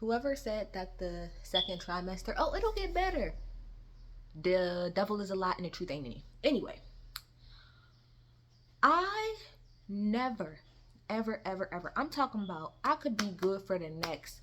Whoever said that the second trimester, oh, it'll get better. The devil is a lie and the truth ain't any. Anyway, I never, ever, I'm talking about I could be good for the next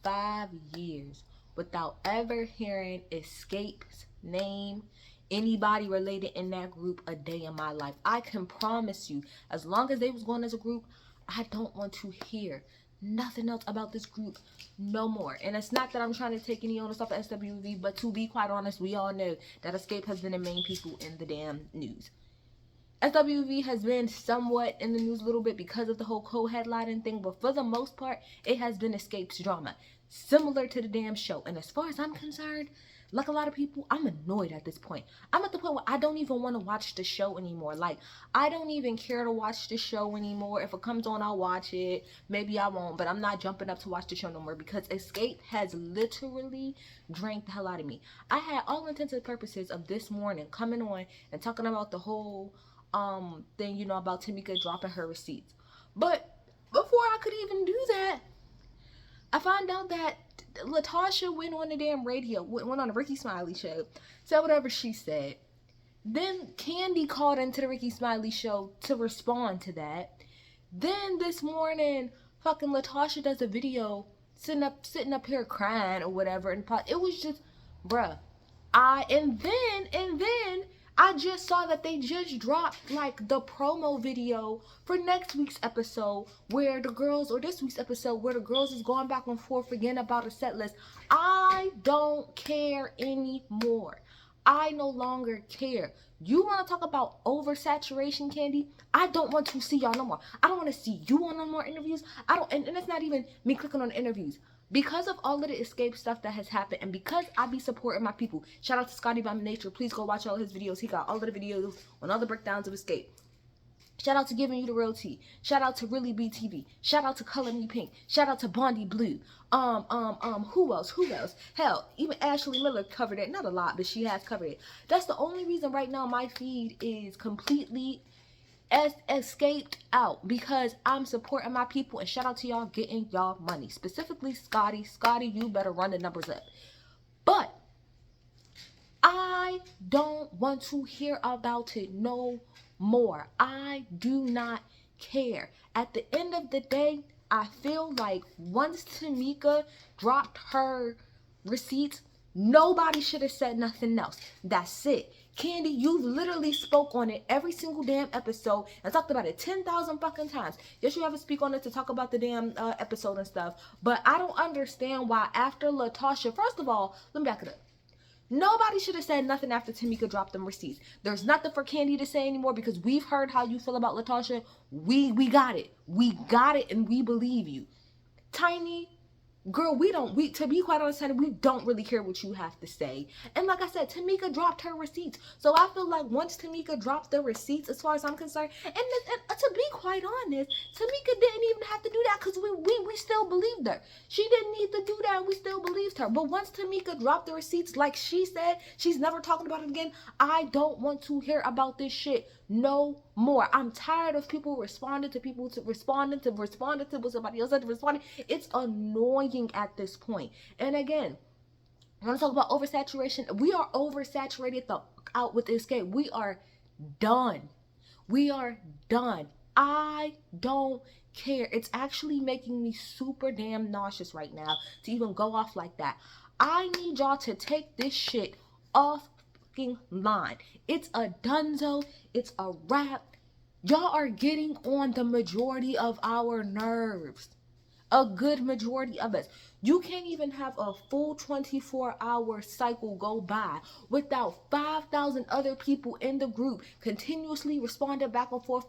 5 years without ever hearing Xscape's name, anybody related in that group a day in my life. I can promise you, as long as they was going as a group, I don't want to hear nothing else about this group no more. And it's not that I'm trying to take any onus off of SWV, but to be quite honest, we all know that Xscape has been the main people in the damn news. SWV has been somewhat in the news a little bit because of the whole co-headlining thing, but for the most part, it has been Xscape's drama, similar to the damn show. And as far as I'm concerned, like a lot of people, I'm annoyed at this point. I'm at the point where I don't even want to watch the show anymore. Like, I don't even care to watch the show anymore. If it comes on, I'll watch it. Maybe I won't, but I'm not jumping up to watch the show no more because Xscape has literally drank the hell out of me. I had all intents and purposes of this morning coming on and talking about the whole thing, you know, about Tamika dropping her receipts. But before I could even do that, I found out that Latasha went on the damn radio, went on the Ricky Smiley show, said whatever she said. Then Candy called into the Ricky Smiley show to respond to that. Then this morning, fucking Latasha does a video sitting up here crying or whatever, and it was just, bruh. And then I just saw that they just dropped like the promo video for next week's episode where the girls, or this week's episode where the girls is going back and forth again about a set list. I don't care anymore. I no longer care. You want to talk about oversaturation, Candy? I don't want to see y'all no more. I don't want to see you on no more interviews. And it's not even me clicking on interviews. Because of all of the Xscape stuff that has happened, and because I be supporting my people, shout out to Scotty by Nature. Please go watch all his videos. He got all of the videos on all the breakdowns of Xscape. Shout out to Giving You the Real Tea. Shout out to Really BTV. Shout out to Color Me Pink. Shout out to Bondi Blue. Who else? Hell, even Ashley Miller covered it. Not a lot, but she has covered it. That's the only reason right now my feed is completely escaped out, because I'm supporting my people, and shout out to y'all getting y'all money, specifically Scotty. You better run the numbers up. But I don't want to hear about it no more. I do not care. At the end of the day, I feel like once Tamika dropped her receipts, nobody should have said nothing else. That's it. Candy, you literally spoke on it every single damn episode and talked about it 10,000 fucking times. Yes, you have to speak on it to talk about the damn episode and stuff, but I don't understand why after Latasha, first of all, let me back it up. Nobody should have said nothing after Tamika dropped them receipts. There's nothing for Candy to say anymore because we've heard how you feel about Latasha. We got it. We got it, and we believe you. Tiny, girl, to be quite honest, we don't really care what you have to say. And like I said, Tamika dropped her receipts. So I feel like once Tamika dropped the receipts, as far as I'm concerned, and to be quite honest, Tamika didn't even have to do that because we still believed her. She didn't need to do that, and we still believed her. But once Tamika dropped the receipts, like she said, she's never talking about it again. I don't want to hear about this shit no more. I'm tired of people responding to what somebody else had to respond. It's annoying at this point. And again, I want to talk about oversaturation. We are oversaturated out with Xscape. We are done. I don't care. It's actually making me super damn nauseous right now to even go off like that. I need y'all to take this shit off line. It's a dunzo. It's a wrap. Y'all are getting on the majority of our nerves. A good majority of us. You can't even have a full 24-hour cycle go by without 5,000 other people in the group continuously responding back and forth.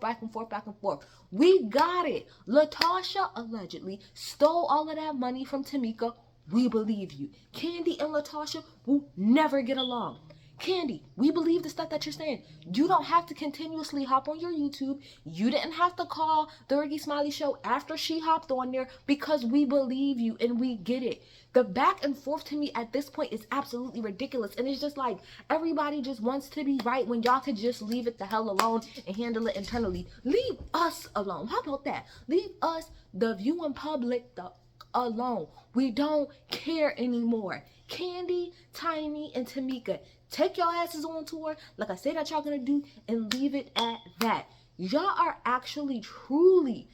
We got it. Latasha allegedly stole all of that money from Tamika. We believe you. Candy and Latasha will never get along. Candy, we believe the stuff that you're saying. You don't have to continuously hop on your YouTube. You didn't have to call the Ricky Smiley show after she hopped on there, because we believe you and we get it. The back and forth to me at this point is absolutely ridiculous. And it's just like everybody just wants to be right when y'all could just leave it the hell alone and handle it internally. Leave us alone. How about that? Leave us, the viewing public, the alone. We don't care anymore. Candy, Tiny, and Tamika, take your asses on tour like I said that y'all gonna do, and leave it at that. Y'all are actually truly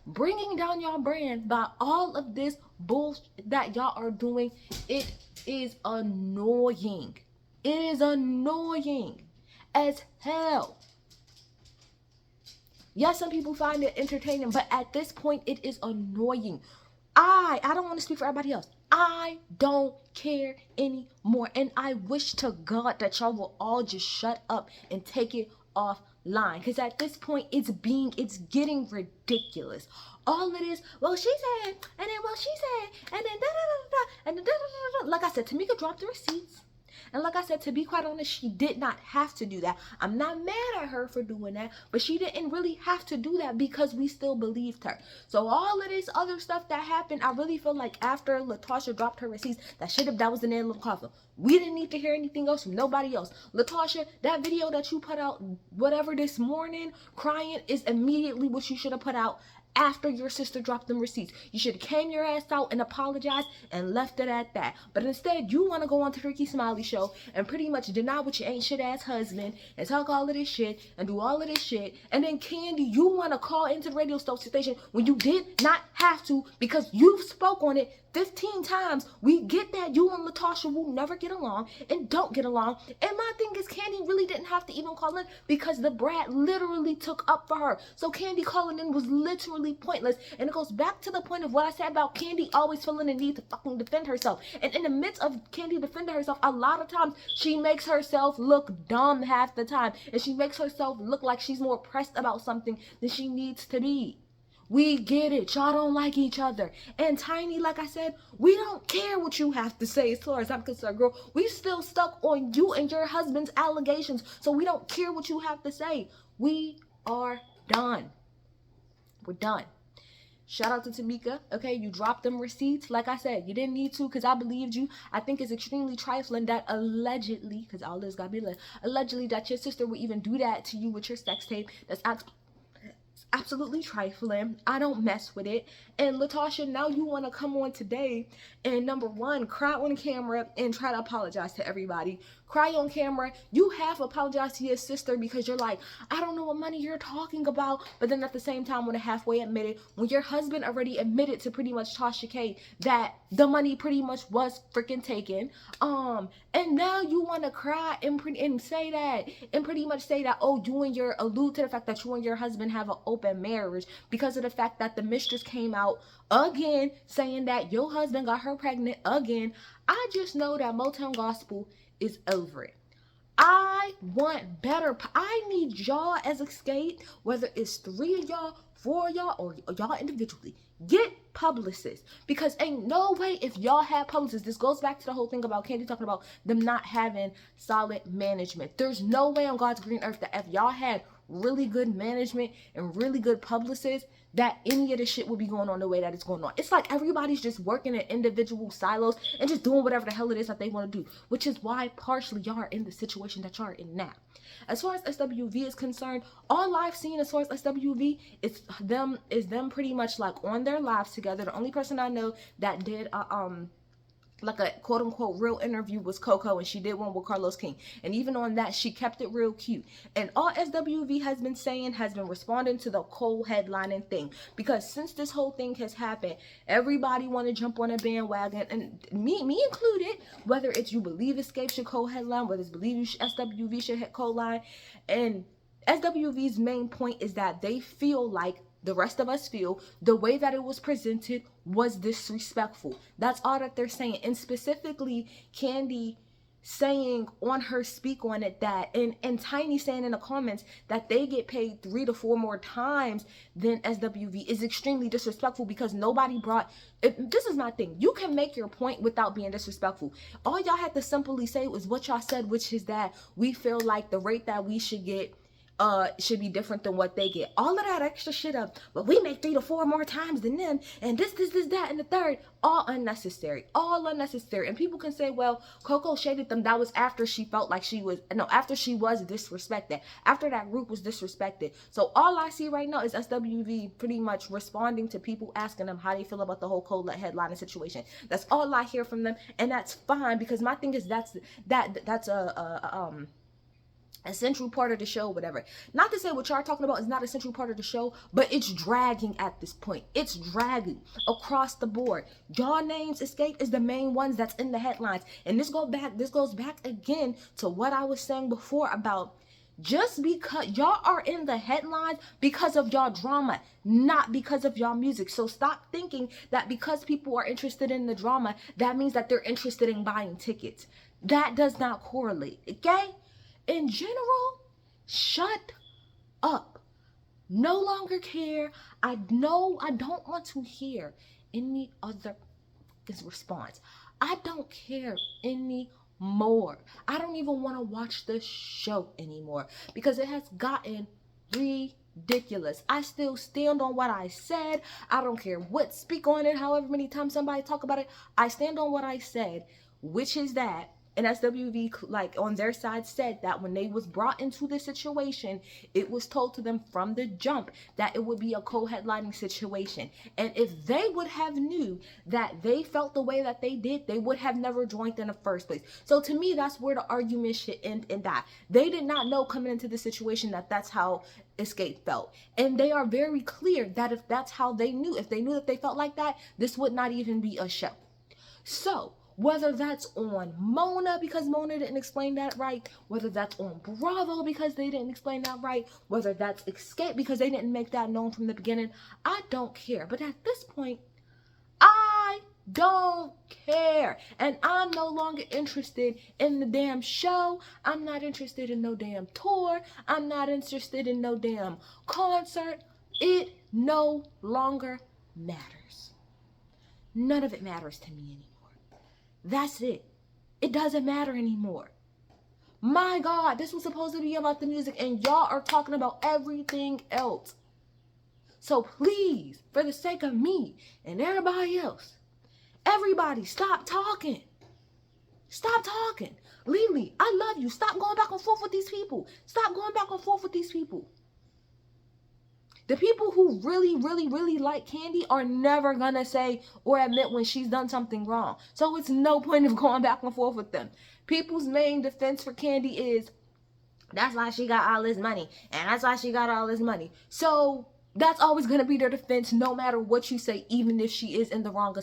bringing down your brand by all of this bullshit that y'all are doing. It is annoying. It is annoying as hell. Yes, some people find it entertaining, but at this point, it is annoying. I don't want to speak for everybody else. I don't care anymore. And I wish to God that y'all will all just shut up and take it offline. Because at this point, it's getting ridiculous. All it is, well, she said, and then, well, she said, and then, da-da-da-da-da, and then, da-da-da-da-da. Like I said, Tamika dropped the receipts. And like I said, to be quite honest, she did not have to do that. I'm not mad at her for doing that, but she didn't really have to do that because we still believed her. So all of this other stuff that happened, I really feel like after Latasha dropped her receipts, that was the nail in the coffin. We didn't need to hear anything else from nobody else. Latasha, that video that you put out, whatever, this morning, crying, is immediately what you should have put out after your sister dropped them receipts. You should have came your ass out and apologized and left it at that. But instead, you want to go on to Ricky Smiley show and pretty much deny what your ain't shit ass husband and talk all of this shit and do all of this shit. And then Candy, you want to call into the radio station when you did not have to because you spoke on it 15 times. We get that you and Latasha will never get along and don't get along. And my thing is, Candy really didn't have to even call in because the brat literally took up for her. So Candy calling in was literally pointless. And it goes back to the point of what I said about Candy always feeling the need to fucking defend herself. And in the midst of Candy defending herself, a lot of times she makes herself look dumb half the time. And she makes herself look like she's more pressed about something than she needs to be. We get it. Y'all don't like each other. And Tiny, like I said, we don't care what you have to say as far as I'm concerned, girl. We still stuck on you and your husband's allegations. So we don't care what you have to say. We are done. We're done. Shout out to Tamika. Okay, you dropped them receipts. Like I said, you didn't need to because I believed you. I think it's extremely trifling that allegedly, because all this gotta be allegedly, that your sister would even do that to you with your sex tape. That's absolutely trifling. I don't mess with it. And Latasha, now you want to come on today and number one, cry on camera and try to apologize to everybody. Cry on camera. You half apologize to your sister because you're like, I don't know what money you're talking about. But then at the same time, want to halfway admit it when your husband already admitted to pretty much Tasha K that the money pretty much was freaking taken. And now you want to cry and say that and pretty much say that, oh, allude to the fact that you and your husband have an open marriage because of the fact that the mistress came out again saying that your husband got her pregnant again. I just know that Motown Gospel is over it. I want better. I need y'all as Xscape, whether it's 3 of y'all, 4 of y'all, or y'all individually, get publicists. Because ain't no way if y'all had publicists, this goes back to the whole thing about Candy talking about them not having solid management. There's no way on God's green earth that if y'all had really good management and really good publicists, that any of this shit would be going on the way that it's going on. It's like everybody's just working in individual silos and just doing whatever the hell it is that they want to do, which is why partially y'all are in the situation that y'all are in now. As far as SWV is concerned, all I've seen as far as SWV is them pretty much like on their lives together. The only person I know that did like a quote unquote real interview was Coco, and she did one with Carlos King, and even on that she kept it real cute. And all SWV has been saying has been responding to the Cole headlining thing, because since this whole thing has happened, everybody want to jump on a bandwagon, and me included, whether it's you believe Xscape should co-headline, whether it's believe SWV should hit co-line. And SWV's main point is that they feel like the rest of us feel the way that it was presented was disrespectful. That's all that they're saying. And specifically Candy saying on her speak on it that, and Tiny saying in the comments that they get paid 3 to 4 more times than SWV is extremely disrespectful, because nobody brought it. This is my thing. You can make your point without being disrespectful. All y'all had to simply say was what y'all said, which is that we feel like the rate that we should get should be different than what they get. All of that extra shit of, but we make 3 to 4 more times than them, and this, that, and the third, all unnecessary, all unnecessary. And people can say, well, Coco shaded them. That was after she felt like she was, no, after she was disrespected, after that group was disrespected. So all I see right now is SWV pretty much responding to people asking them how they feel about the whole cold headlining situation. That's all I hear from them, and that's fine, because my thing is that's a central part of the show, whatever. Not to say what y'all talking about is not a central part of the show, but it's dragging at this point. It's dragging across the board. Y'all names Xscape is the main ones that's in the headlines. And this goes back again to what I was saying before about just because y'all are in the headlines because of y'all drama, not because of y'all music. So stop thinking that because people are interested in the drama, that means that they're interested in buying tickets. That does not correlate, okay? In general, shut up. No longer care. I know I don't want to hear any other response. I don't care anymore. I don't even want to watch the show anymore because it has gotten ridiculous. I still stand on what I said. I don't care what, speak on it however many times somebody talk about it. I stand on what I said, which is that, and SWV, like on their side, said that when they was brought into this situation, it was told to them from the jump that it would be a co-headlining situation. And if they would have knew that they felt the way that they did, they would have never joined in the first place. So to me, that's where the argument should end in that. They did not know coming into the situation that that's how Xscape felt. And they are very clear that if that's how they knew, if they knew that they felt like that, this would not even be a show. So whether that's on Mona because Mona didn't explain that right, whether that's on Bravo because they didn't explain that right, whether that's Xscape because they didn't make that known from the beginning, I don't care. But at this point, I don't care. And I'm no longer interested in the damn show. I'm not interested in no damn tour. I'm not interested in no damn concert. It no longer matters. None of it matters to me anymore. That's it. It doesn't matter anymore. My God, this was supposed to be about the music and y'all are talking about everything else. So please, for the sake of me and everybody else, everybody stop talking. Stop talking. Lily, I love you. Stop going back and forth with these people. Stop going back and forth with these people. The people who really, really, really like Kandi are never going to say or admit when she's done something wrong. So it's no point of going back and forth with them. People's main defense for Kandi is, that's why she got all this money. And that's why she got all this money. So that's always going to be their defense no matter what you say, even if she is in the wrong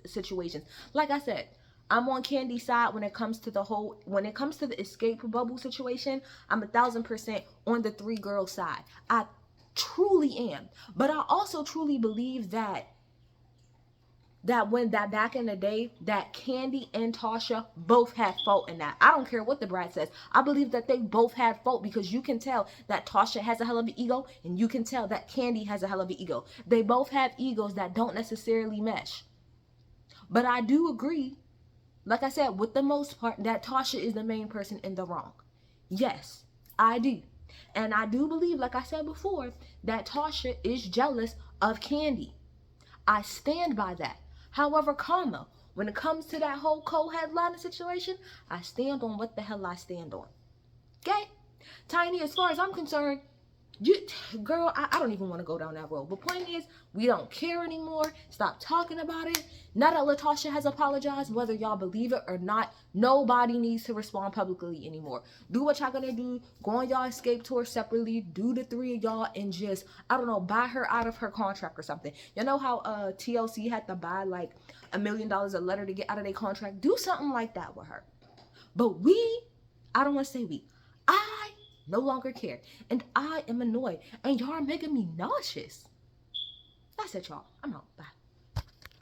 situations. Like I said, I'm on Kandi's side when it comes to the Xscape bubble situation. I'm 1,000% on the 3 girls side. I truly am. But I also truly believe that back in the day, that Kandi and Tasha both had fault in that. I don't care what the bride says. I believe that they both had fault because you can tell that Tasha has a hell of an ego and you can tell that Kandi has a hell of an ego. They both have egos that don't necessarily mesh. But I do agree, like I said, with the most part, that Tasha is the main person in the wrong. Yes, I do. And I do believe, like I said before, that Tasha is jealous of Kandi. I stand by that. However, when it comes to that whole co-headliner situation, I stand on what the hell I stand on. Okay? Tiny, as far as I'm concerned, girl, I don't even want to go down that road. But point is, we don't care anymore. Stop talking about it. Now that Latasha has apologized, whether y'all believe it or not, nobody needs to respond publicly anymore. Do what y'all gonna do. Go on y'all Xscape tour separately. Do the 3 of y'all and just, I don't know, buy her out of her contract or something. You know how TLC had to buy like $1 million a letter to get out of their contract? Do something like that with her. But I don't want to say I no longer care. And I am annoyed. And y'all are making me nauseous. That's it, y'all. I'm out. Bye.